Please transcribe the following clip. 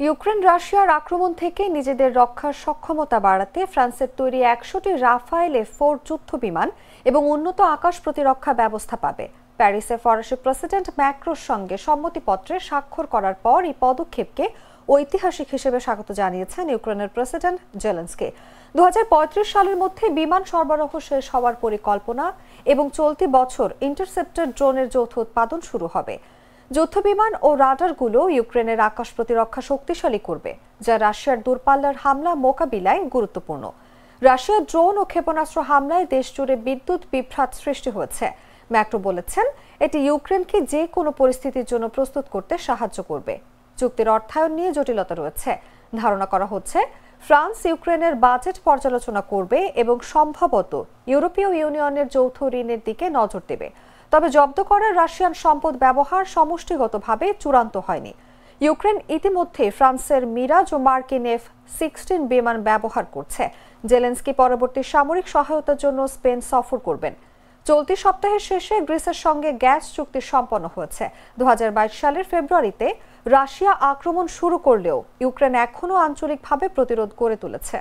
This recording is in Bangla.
ইউক্রেন রাশিয়ার আক্রমণ থেকে নিজেদের রক্ষার সক্ষমতা বাড়াতে ফ্রান্সের তৈরি ১০০টি রাফায়েল F4 যুদ্ধ বিমান এবং উন্নত আকাশ প্রতিরক্ষা ব্যবস্থা পাবে। প্যারিসে ফরাসি প্রেসিডেন্ট ম্যাক্রোর সঙ্গে সম্মতিপত্রে স্বাক্ষর করার পর এই পদক্ষেপকে ঐতিহাসিক হিসেবে স্বাগত জানিয়েছেন ইউক্রেনের প্রেসিডেন্ট জেলেনস্কি। ২০৩৫ সালের মধ্যে বিমান সরবরাহ শেষ হওয়ার পরিকল্পনা এবং চলতি বছর ইন্টারসেপ্টর ড্রোনের যৌথ উৎপাদন শুরু হবে। যুদ্ধবিমান ও রাডারগুলো ইউক্রেনের আকাশ প্রতিরক্ষা শক্তিশালী করবে, যা রাশিয়ার দূরপাল্লার হামলা মোকাবিলায় গুরুত্বপূর্ণ। রাশিয়ার ড্রোন ও ক্ষেপণাস্ত্র হামলায় দেশজুড়ে বিদ্যুৎ বিভ্রাট সৃষ্টি হয়েছে। ম্যাক্রো বলেছেন, এটি ইউক্রেনকে যে কোনো পরিস্থিতির জন্য প্রস্তুত করতে সাহায্য করবে। চুক্তির অর্থায়ন নিয়ে জটিলতা রয়েছে। ধারণা করা হচ্ছে ফ্রান্স ইউক্রেনের বাজেট পর্যালোচনা করবে এবং সম্ভবত ইউরোপীয় ইউনিয়নের যৌথ ঋণের দিকে নজর দেবে। তবে জব্দ করা রাশিয়ান সম্পদ ব্যবহার সমষ্টিগতভাবে চূড়ান্ত হয়নি। ইউক্রেন ইতিমধ্যে ফ্রান্সের মিরাজ ও মার্কিন F-16 বিমান ব্যবহার করছে। জেলেনস্কি পরবর্তী সামরিক সহায়তার জন্য স্পেন সফর করবেন। চলতি সপ্তাহের শেষে গ্রিসের সঙ্গে গ্যাস চুক্তি সম্পন্ন হয়েছে। ২০২২ সালের ফেব্রুয়ারিতে রাশিয়া আক্রমণ শুরু করলেও ইউক্রেন এখনও আঞ্চলিকভাবে প্রতিরোধ গড়ে তুলেছে।